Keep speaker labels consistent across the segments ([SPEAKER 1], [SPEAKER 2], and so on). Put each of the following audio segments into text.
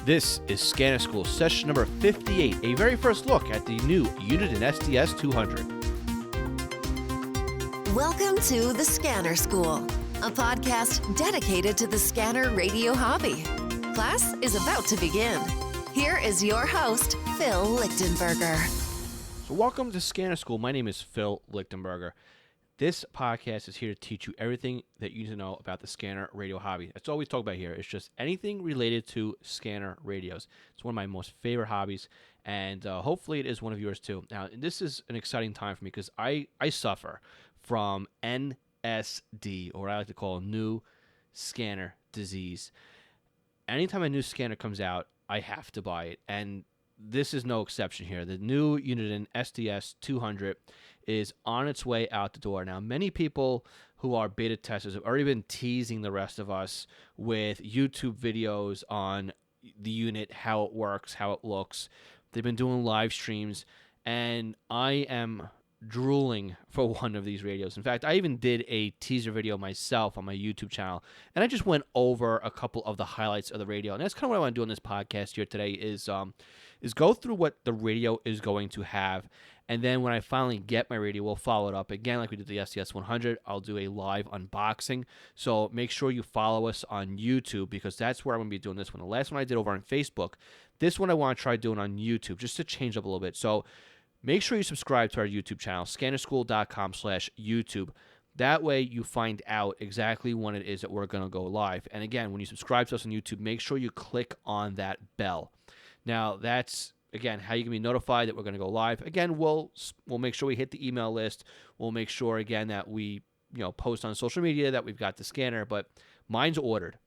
[SPEAKER 1] This is Scanner School session number 58, a very first look at the new Uniden SDS200.
[SPEAKER 2] Welcome to the Scanner School, a podcast dedicated to the scanner radio hobby. Class is about to begin. Here is your host, Phil Lichtenberger.
[SPEAKER 1] So welcome to Scanner School. My name is Phil Lichtenberger. This podcast is here to teach you everything that you need to know about the scanner radio hobby. That's all we talk about here. It's just anything related to scanner radios. It's one of my most favorite hobbies, and hopefully it is one of yours too. Now, this is an exciting time for me because I suffer from NSD, or what I like to call new scanner disease. Anytime a new scanner comes out, I have to buy it, and this is no exception here. The new Uniden SDS200 is on its way out the door. Now, many people who are beta testers have already been teasing the rest of us with YouTube videos on the unit, how it works, how it looks. They've been doing live streams, and I am drooling for one of these radios. In fact, I even did a teaser video myself on my YouTube channel, and I just went over a couple of the highlights of the radio. And that's kind of what I want to do on this podcast here today is go through what the radio is going to have. And then when I finally get my radio, we'll follow it up again like we did the SDS100. I'll do a live unboxing. So make sure you follow us on YouTube because that's where I'm going to be doing this one. The last one I did over on Facebook. This one I want to try doing on YouTube just to change up a little bit. So make sure you subscribe to our YouTube channel, scannerschool.com/YouTube. That way you find out exactly when it is that we're going to go live. And again, when you subscribe to us on YouTube, make sure you click on that bell. Now, that's, again, how you can be notified that we're going to go live. Again, we'll make sure we hit the email list. We'll make sure, again, that we post on social media that we've got the scanner. But mine's ordered.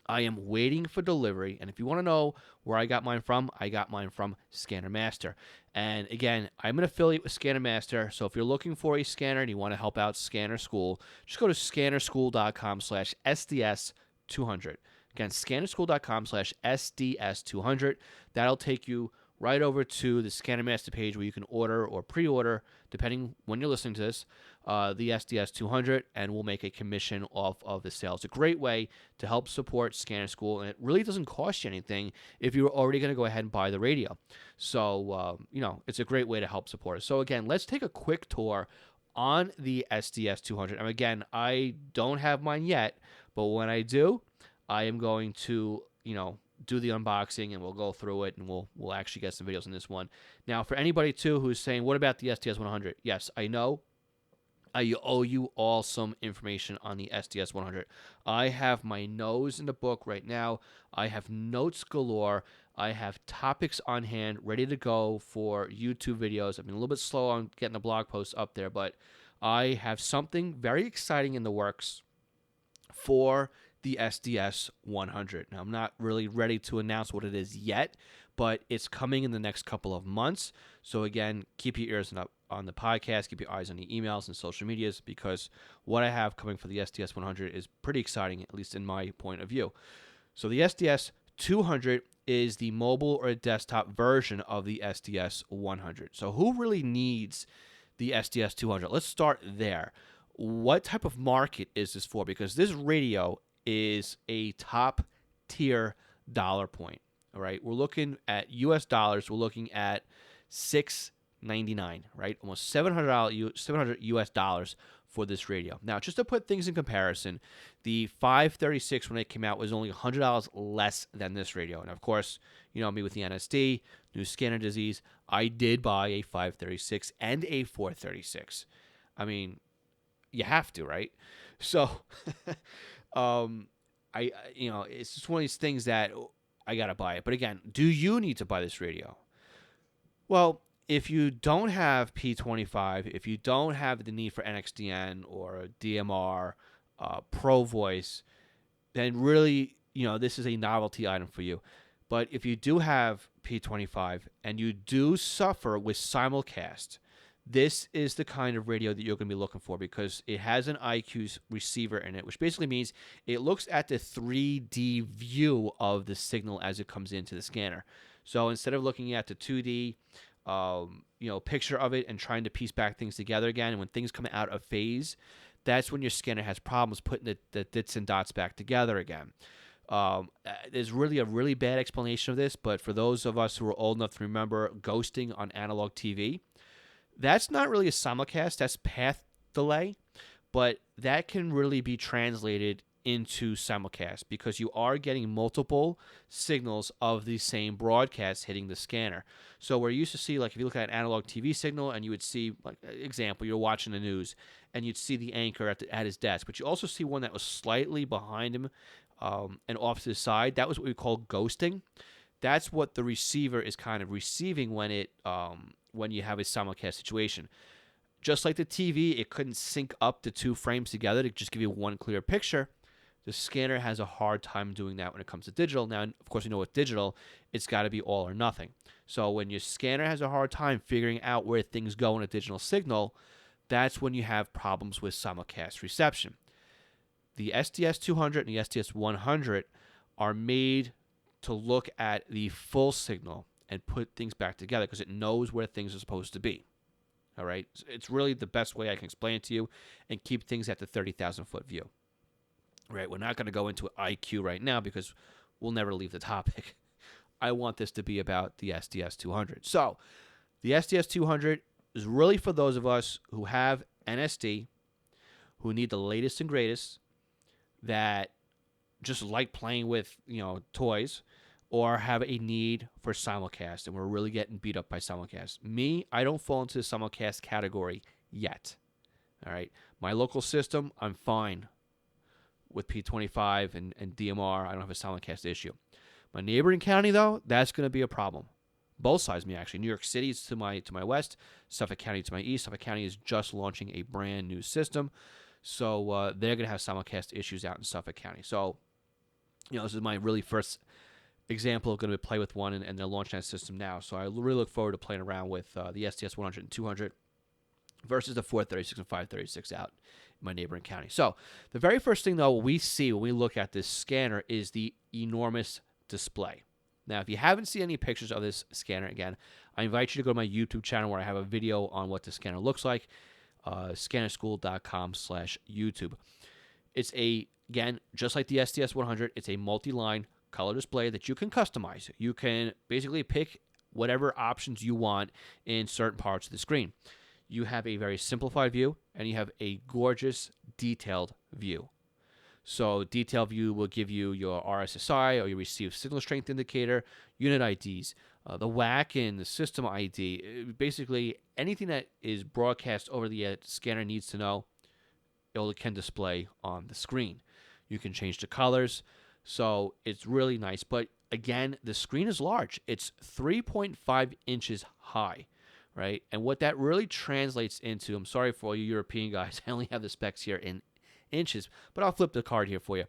[SPEAKER 1] I am waiting for delivery, and if you want to know where I got mine from, I got mine from Scanner Master. And again, I'm an affiliate with Scanner Master, so if you're looking for a scanner and you want to help out Scanner School, just go to scannerschool.com/SDS200. Again, scannerschool.com/SDS200. That'll take you right over to the Scanner Master page where you can order or pre-order, depending when you're listening to this, the SDS200, and we'll make a commission off of the sale. It's a great way to help support Scanner School, and it really doesn't cost you anything if you're already going to go ahead and buy the radio. So, it's a great way to help support us. So, again, let's take a quick tour on the SDS200. And again, I don't have mine yet, but when I do, I am going to, do the unboxing, and we'll go through it, and we'll actually get some videos on this one. Now, for anybody, too, who's saying, what about the SDS100? Yes, I know I owe you all some information on the SDS100. I have my nose in the book right now. I have notes galore. I have topics on hand ready to go for YouTube videos. I've been a little bit slow on getting the blog posts up there, but I have something very exciting in the works for the SDS100. Now, I'm not really ready to announce what it is yet, but it's coming in the next couple of months. So again, keep your ears on the podcast, keep your eyes on the emails and social medias, because what I have coming for the SDS100 is pretty exciting, at least in my point of view. So the SDS200 is the mobile or desktop version of the SDS100. So who really needs the SDS200? Let's start there. What type of market is this for? Because this radio is a top tier dollar point. All right, we're looking at US dollars. We're looking at $699, right? Almost $700 US dollars for this radio. Now, just to put things in comparison, the 536 when it came out was only $100 less than this radio. And of course, me with the NSD, new scanner disease, I did buy a 536 and a 436. I mean, you have to, right? So, it's just one of these things that I got to buy it. But again, do you need to buy this radio? Well, if you don't have P25, if you don't have the need for NXDN or DMR, Pro Voice, then really, this is a novelty item for you. But if you do have P25 and you do suffer with simulcast, this is the kind of radio that you're going to be looking for because it has an IQ receiver in it, which basically means it looks at the 3D view of the signal as it comes into the scanner. So instead of looking at the 2D picture of it and trying to piece back things together again, and when things come out of phase, that's when your scanner has problems putting the dits and dots back together again. There's really a really bad explanation of this, but for those of us who are old enough to remember ghosting on analog TV, that's not really a simulcast, that's path delay, but that can really be translated into simulcast because you are getting multiple signals of the same broadcast hitting the scanner. So where you used to see, like if you look at an analog TV signal and you would see, like example, you're watching the news and you'd see the anchor at his desk, but you also see one that was slightly behind him and off to the side. That was what we call ghosting. That's what the receiver is kind of receiving when you have a simulcast situation. Just like the TV, it couldn't sync up the two frames together to just give you one clear picture. The scanner has a hard time doing that when it comes to digital. Now, of course, you know with digital, it's got to be all or nothing. So when your scanner has a hard time figuring out where things go in a digital signal, that's when you have problems with simulcast reception. The SDS200 and the SDS100 are made to look at the full signal and put things back together because it knows where things are supposed to be. All right? It's really the best way I can explain it to you and keep things at the 30,000-foot view. Right? We're not going to go into IQ right now because we'll never leave the topic. I want this to be about the SDS200. So, the SDS200 is really for those of us who have NSD, who need the latest and greatest, that just like playing with, toys, or have a need for simulcast, and we're really getting beat up by simulcast. Me, I don't fall into the simulcast category yet. All right? My local system, I'm fine with P25 and DMR. I don't have a simulcast issue. My neighboring county, though, that's going to be a problem. Both sides of me, actually. New York City is to my west. Suffolk County to my east. Suffolk County is just launching a brand new system. So they're going to have simulcast issues out in Suffolk County. So, this is my really first example of going to play with one, and they're launching that system now. So I really look forward to playing around with the SDS100 and 200 versus the 436 and 536 out in my neighboring county. So the very first thing, though, we see when we look at this scanner is the enormous display. Now, if you haven't seen any pictures of this scanner, again, I invite you to go to my YouTube channel where I have a video on what the scanner looks like, scannerschool.com/YouTube. It's again, just like the SDS100, it's a multi-line color display that you can customize. You can basically pick whatever options you want in certain parts of the screen. You have a very simplified view, and you have a gorgeous detailed view. So detailed view will give you your RSSI or your received signal strength indicator, unit IDs, the WAC and the system ID. Basically, anything that is broadcast over the scanner needs to know, it can display on the screen. You can change the colors, so it's really nice. But again, the screen is large. It's 3.5 inches high. Right? And what that really translates into, I'm sorry for all you European guys, I only have the specs here in inches, but I'll flip the card here for you.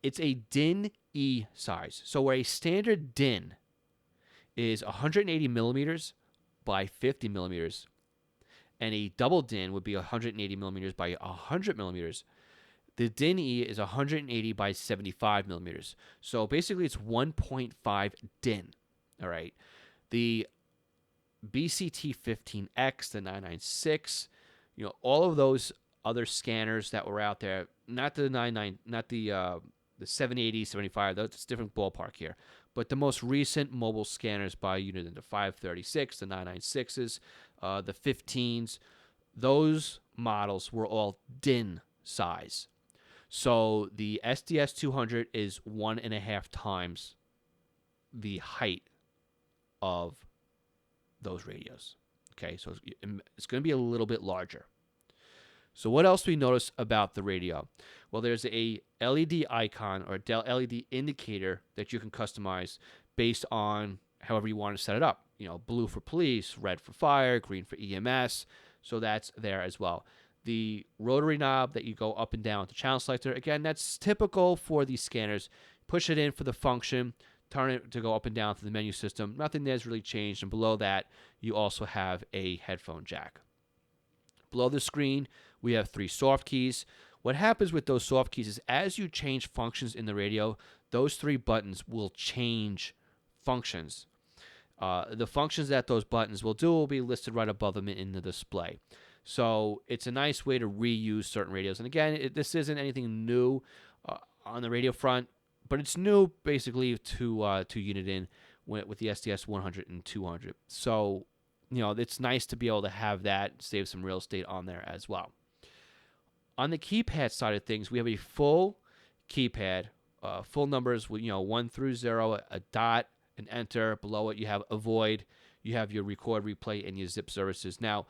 [SPEAKER 1] It's a DIN E size. So where a standard DIN is 180 millimeters by 50 millimeters, and a double DIN would be 180 millimeters by 100 millimeters, the DIN E is 180 by 75 millimeters. So basically it's 1.5 DIN. All right. The BCT15X, the 996, all of those other scanners that were out there, not the 780, 75, that's a different ballpark here, but the most recent mobile scanners by Uniden, the 536, the 996s, the 15s, those models were all DIN size. So the SDS200 is 1.5 times the height of those radios. Okay, so it's going to be a little bit larger. So what else do we notice about the radio? Well, there's a LED icon or LED indicator that you can customize based on however you want to set it up. Blue for police, red for fire, green for EMS. So that's there as well. The rotary knob that you go up and down with the channel selector, again, that's typical for these scanners. Push it in for the function, turn it to go up and down through the menu system. Nothing there's really changed. And below that, you also have a headphone jack. Below the screen, we have 3 soft keys. What happens with those soft keys is as you change functions in the radio, those 3 buttons will change functions. The functions that those buttons will do will be listed right above them in the display. So it's a nice way to reuse certain radios. And again, this isn't anything new on the radio front. But it's new basically to Uniden with the SDS100 and 200. So it's nice to be able to have that, save some real estate on there as well. On the keypad side of things, we have a full keypad, full numbers with 1 through 0, a dot, an enter. Below it, you have avoid, you have your record, replay, and your zip services. Now,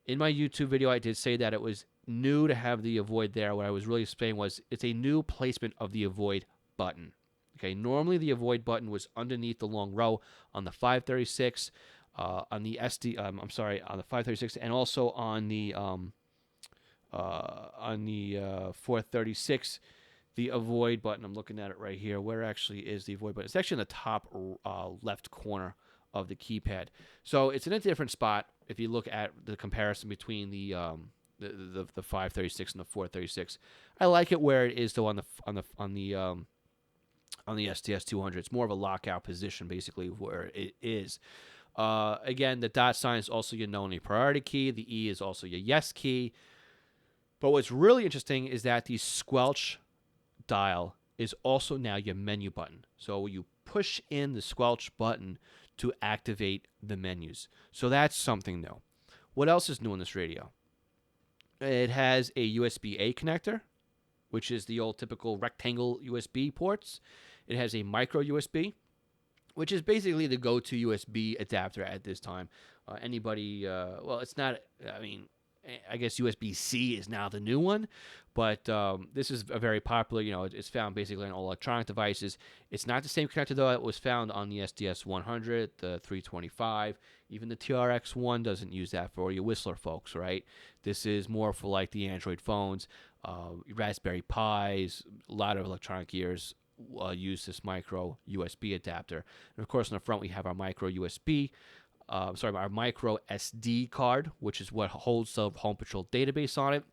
[SPEAKER 1] in my YouTube video, I did say that it was new to have the avoid there. What I was really saying was it's a new placement of the avoid button. Okay, normally the avoid button was underneath the long row on the 536, on the on the 536, and also on the 436. The avoid button, I'm looking at it right here. Where actually is the avoid button? It's actually in the top left corner of the keypad. So it's in a different spot if you look at the comparison between the 536 and the 436. I like it where it is though on the SDS200. It's more of a lockout position basically where it is. Again, the dot sign is also your no priority key. The E is also your yes key. But what's really interesting is that the squelch dial is also now your menu button. So you push in the squelch button to activate the menus. So that's something new. What else is new in this radio? It has a USB-A connector, which is the old typical rectangle USB ports. It has a micro USB, which is basically the go-to USB adapter at this time. It's not, I guess USB-C is now the new one, but this is a very popular, it's found basically on all electronic devices. It's not the same connector, though, that was found on the SDS100, the 325. Even the TRX1 doesn't use that for your Whistler folks, right? This is more for like the Android phones, Raspberry Pis, a lot of electronic gears use this micro USB adapter. And of course, on the front, we have our micro USB. Our micro SD card, which is what holds the Home Patrol database on it.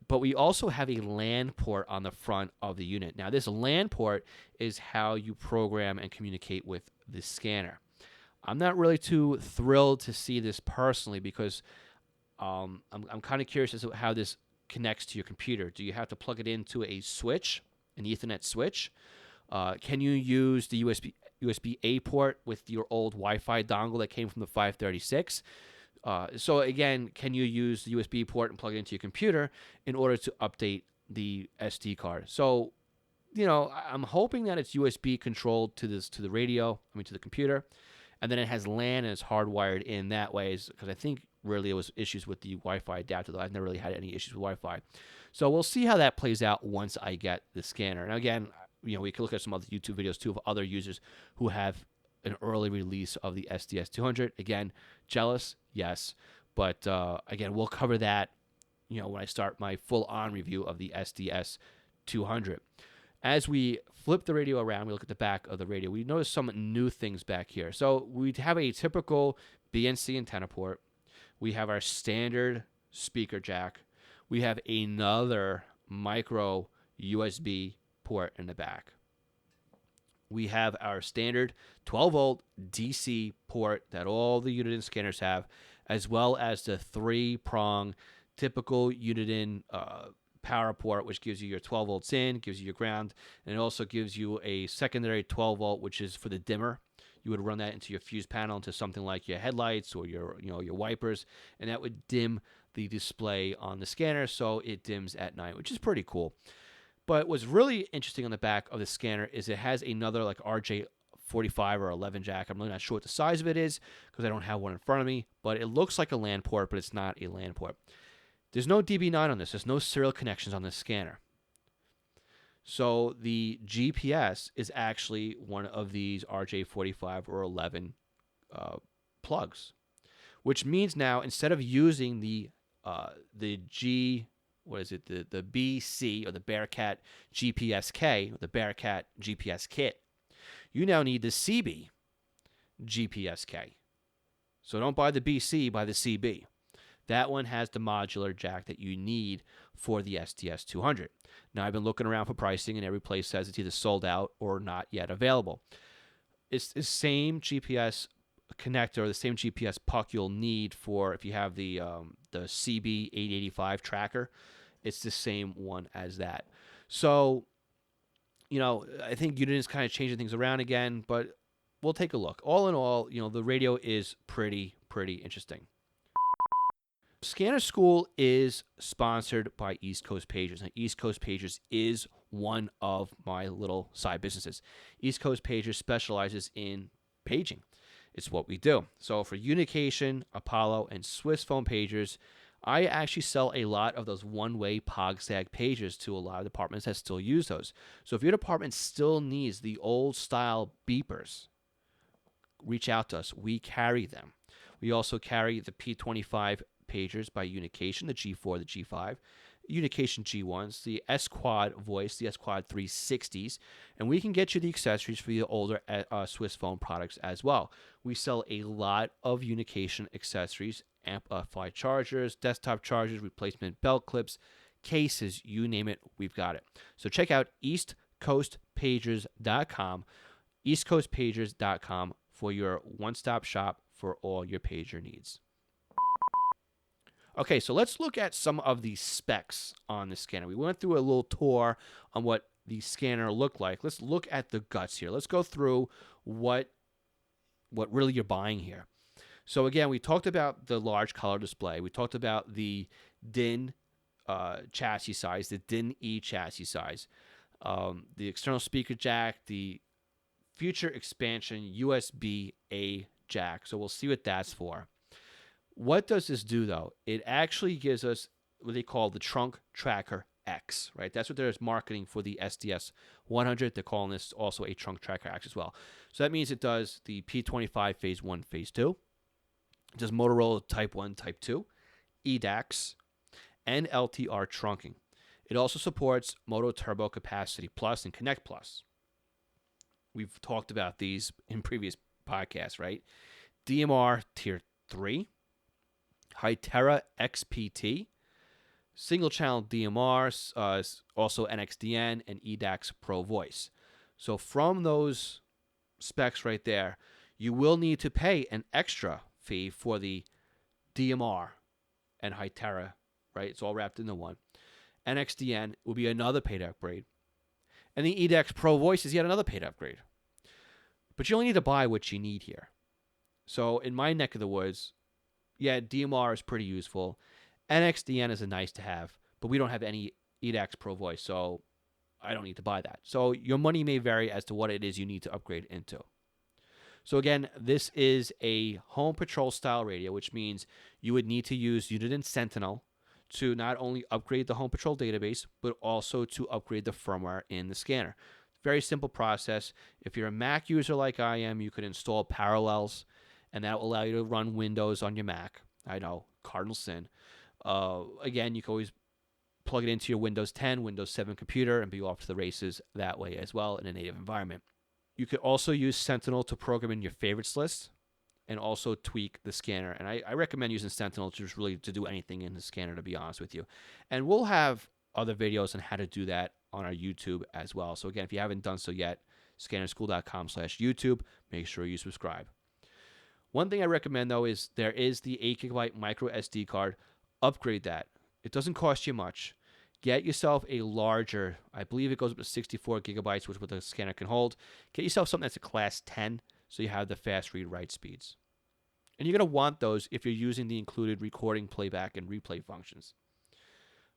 [SPEAKER 1] But we also have a LAN port on the front of the unit. Now, this LAN port is how you program and communicate with the scanner. I'm not really too thrilled to see this personally because I'm kind of curious as to how this connects to your computer. Do you have to plug it into a switch, an Ethernet switch? Can you use the USB-A port with your old Wi-Fi dongle that came from the 536? So again, can you use the USB port and plug it into your computer in order to update the SD card? So, I'm hoping that it's USB controlled to the radio, to the computer, and then it has LAN and it's hardwired in that way. Because I think really it was issues with the Wi-Fi adapter, though I've never really had any issues with Wi-Fi. So we'll see how that plays out once I get the scanner. And again, we can look at some other YouTube videos too of other users who have an early release of the SDS200. Again, jealous, yes. But again, we'll cover that, when I start my full-on review of the SDS200. As we flip the radio around, we look at the back of the radio, we notice some new things back here. So we have a typical BNC antenna port. We have our standard speaker jack. We have another micro USB port in the back. We have our standard 12-volt DC port that all the Uniden scanners have, as well as the 3-prong typical Uniden power port, which gives you your 12 volts in, gives you your ground, and it also gives you a secondary 12 volt, which is for the dimmer. You would run that into your fuse panel, into something like your headlights or your wipers, and that would dim the display on the scanner, so it dims at night, which is pretty cool. But what's really interesting on the back of the scanner is it has another like RJ45 or 11 jack. I'm really not sure what the size of it is because I don't have one in front of me, but it looks like a LAN port, but it's not a LAN port. There's no DB9 on this. There's no serial connections on this scanner. So the GPS is actually one of these RJ45 or 11 plugs, which means now instead of using the BC or the Bearcat GPSK or the Bearcat GPS kit, you now need the CB GPSK. So don't buy the BC, buy the CB. That one has the modular jack that you need for the SDS200. Now, I've been looking around for pricing, and every place says it's either sold out or not yet available. It's the same GPS connector, or the same GPS puck you'll need for if you have the CB885 tracker. It's the same one as that. So, I think Uniden is kind of changing things around again, but we'll take a look. All in all, the radio is pretty interesting. Scanner School is sponsored by East Coast Pagers. And East Coast Pagers is one of my little side businesses. East Coast Pagers specializes in paging. It's what we do. So for Unication, Apollo, and Swiss Phone Pagers, I actually sell a lot of those one-way POGSAG pagers to a lot of departments that still use those. So if your department still needs the old-style beepers, reach out to us. We carry them. We also carry the P25 pagers by Unication, the G4, the G5, Unication G1s, the S-Quad voice, the S-Quad 360s, and we can get you the accessories for the older Swiss phone products as well. We sell a lot of Unication accessories, amplified chargers, desktop chargers, replacement belt clips, cases, you name it, we've got it. So check out eastcoastpagers.com, eastcoastpagers.com for your one-stop shop for all your pager needs. Okay, so let's look at some of the specs on the scanner. We went through a little tour on what the scanner looked like. Let's look at the guts here. Let's go through what really you're buying here. So again, we talked about the large color display. We talked about the DIN chassis size, the DIN E chassis size, the external speaker jack, the future expansion USB-A jack. So we'll see what that's for. What does this do, though? It actually gives us what they call the Trunk Tracker X, right? That's what they're marketing for the SDS100. They're calling this also a Trunk Tracker X as well. So that means it does the P25 Phase 1, Phase 2. It does Motorola Type 1, Type 2, EDAX, and LTR trunking. It also supports Moto Turbo Capacity Plus and Connect Plus. We've talked about these in previous podcasts, right? DMR Tier 3, Hytera XPT, single channel DMR, also NXDN, and EDAX Pro Voice. So from those specs right there, you will need to pay an extra fee for the DMR and Hytera, right? It's all wrapped into one. NXDN will be another paid upgrade. And the EDAX Pro Voice is yet another paid upgrade. But you only need to buy what you need here. So in my neck of the woods, yeah, DMR is pretty useful. NXDN is a nice to have, but we don't have any EDAX Pro Voice, so I don't need to buy that. So your money may vary as to what it is you need to upgrade into. So again, this is a home patrol style radio, which means you would need to use Uniden Sentinel to not only upgrade the home patrol database, but also to upgrade the firmware in the scanner. Very simple process. If you're a Mac user like I am, you could install Parallels, and that will allow you to run Windows on your Mac. I know, cardinal sin. Again, you can always plug it into your Windows 10, Windows 7 computer and be off to the races that way as well in a native environment. You could also use Sentinel to program in your favorites list and also tweak the scanner. And I recommend using Sentinel to just really to do anything in the scanner, to be honest with you. And we'll have other videos on how to do that on our YouTube as well. So again, if you haven't done so yet, scannerschool.com/YouTube, make sure you subscribe. One thing I recommend, though, is there is the 8GB micro SD card. Upgrade that. It doesn't cost you much. Get yourself a larger, I believe it goes up to 64 gigabytes, which is what the scanner can hold. Get yourself something that's a class 10, so you have the fast read-write speeds. And you're going to want those if you're using the included recording, playback, and replay functions.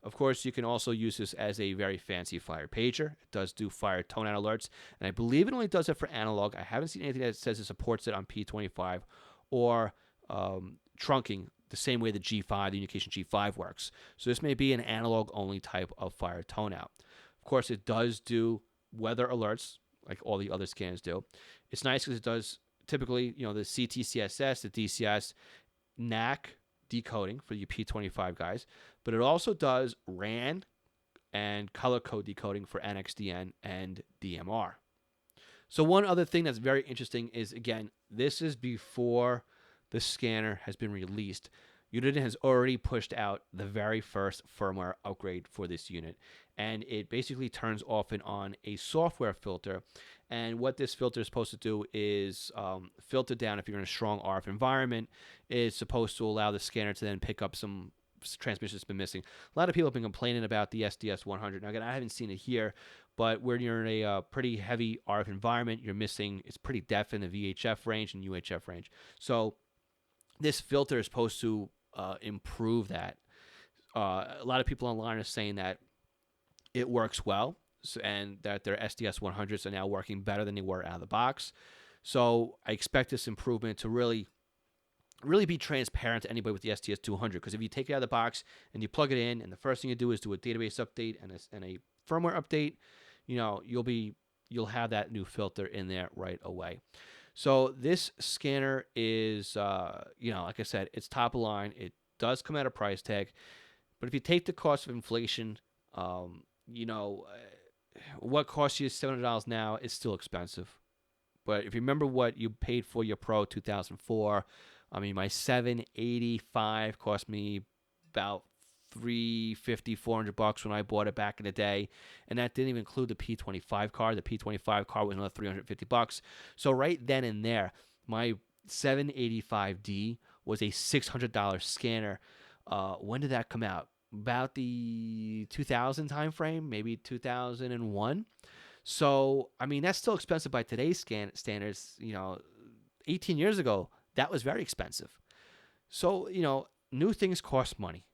[SPEAKER 1] Of course, you can also use this as a very fancy fire pager. It does do fire tone out alerts, and I believe it only does it for analog. I haven't seen anything that says it supports it on P25 or trunking the same way the G5, the Unication G5 works. So this may be an analog-only type of fire tone out. Of course, it does do weather alerts like all the other scanners do. It's nice because it does typically, the CTCSS, the DCS, NAC decoding for your P25 guys, but it also does RAN and color code decoding for NXDN and DMR. So one other thing that's very interesting is, again, this is before the scanner has been released. Uniden has already pushed out the very first firmware upgrade for this unit, and it basically turns off and on a software filter. And what this filter is supposed to do is filter down if you're in a strong RF environment. It's supposed to allow the scanner to then pick up some transmission has been missing. A lot of people have been complaining about the SDS100. Now, again, I haven't seen it here, but when you're in a pretty heavy RF environment, you're missing, it's pretty deaf in the VHF range and UHF range. So this filter is supposed to improve that. A lot of people online are saying that it works well, and that their SDS100s are now working better than they were out of the box. So I expect this improvement to really be transparent to anybody with the SDS200, because if you take it out of the box and you plug it in, and the first thing you do is do a database update and a firmware update, you'll have that new filter in there right away. So this scanner is, like I said, it's top of line. It does come at a price tag, but if you take the cost of inflation, what costs you $700 now is still expensive. But if you remember what you paid for your Pro 2004, I mean, my 785 cost me about $350, $400 when I bought it back in the day, and that didn't even include the P25 card. The P25 card was another $350. So right then and there, my 785D was a $600 scanner. When did that come out? About the 2000 time frame, maybe 2001. So I mean, that's still expensive by today's standards. 18 years ago, that was very expensive. So new things cost money.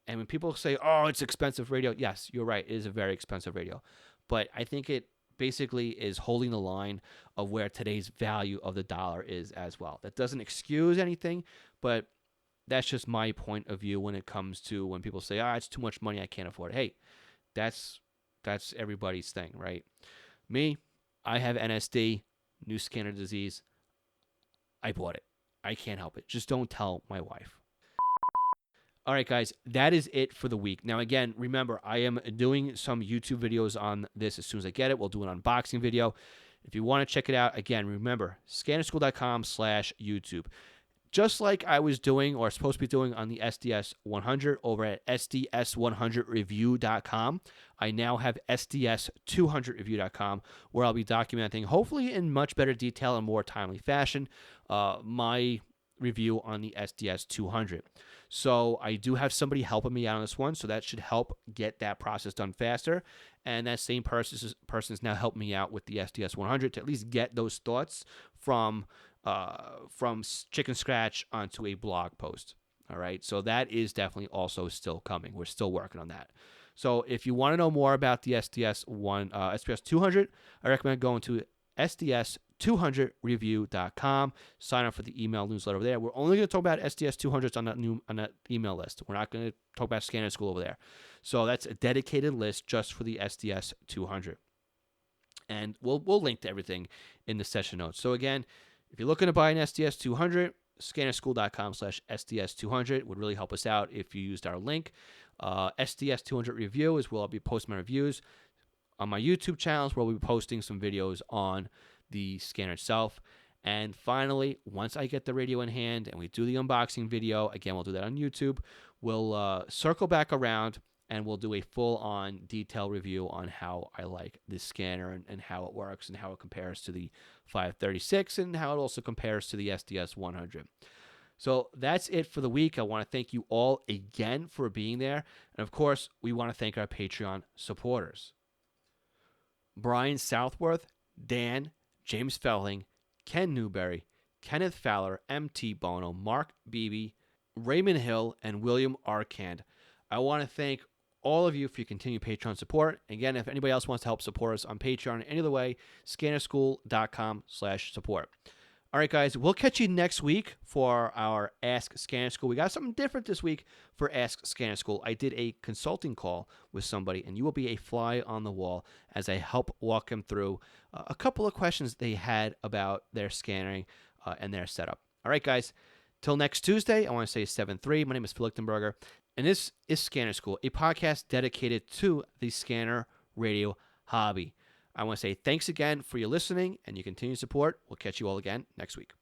[SPEAKER 1] And when people say, "Oh, it's expensive radio," yes, you're right, it is a very expensive radio. But I think it basically is holding the line of where today's value of the dollar is as well. That doesn't excuse anything, but that's just my point of view when it comes to when people say, it's too much money, I can't afford it. Hey, that's everybody's thing, right? Me, I have NSD, new scanner disease. I bought it. I can't help it. Just don't tell my wife. All right, guys, that is it for the week. Now, again, remember, I am doing some YouTube videos on this as soon as I get it. We'll do an unboxing video. If you want to check it out, again, remember, scannerschool.com/YouTube. Just like I was doing or supposed to be doing on the SDS100 over at SDS100review.com, I now have SDS200review.com, where I'll be documenting, hopefully in much better detail and more timely fashion, my review on the SDS200. So I do have somebody helping me out on this one, so that should help get that process done faster. And that same person is now helping me out with the SDS100 to at least get those thoughts from chicken scratch onto a blog post. All right, so that is definitely also still coming. We're still working on that. So if you want to know more about the SDS200, I recommend going to SDS200review.com. Sign up for the email newsletter over there. We're only going to talk about SDS200s on that email list. We're not going to talk about Scanner School over there. So that's a dedicated list just for the SDS200. And we'll link to everything in the session notes. So again, if you're looking to buy an SDS200, scannerschool.com/SDS200 would really help us out if you used our link. SDS200 review is where I'll be posting my reviews. On my YouTube channels, where we'll be posting some videos on the scanner itself. And finally, once I get the radio in hand and we do the unboxing video, again, we'll do that on YouTube, we'll circle back around and we'll do a full-on detailed review on how I like this scanner and how it works and how it compares to the 536 and how it also compares to the SDS100. So that's it for the week. I want to thank you all again for being there. And of course, we want to thank our Patreon supporters: Brian Southworth, Dan, James Felling, Ken Newberry, Kenneth Fowler, M.T. Bono, Mark Beebe, Raymond Hill, and William Arkand. I want to thank all of you for your continued Patreon support. Again, if anybody else wants to help support us on Patreon in any other way, scannerschool.com/support. All right, guys, we'll catch you next week for our Ask Scanner School. We got something different this week for Ask Scanner School. I did a consulting call with somebody, and you will be a fly on the wall as I help walk them through a couple of questions they had about their scanning and their setup. All right, guys, till next Tuesday, I want to say 7-3. My name is Phil Lichtenberger, and this is Scanner School, a podcast dedicated to the scanner radio hobby. I want to say thanks again for your listening and your continued support. We'll catch you all again next week.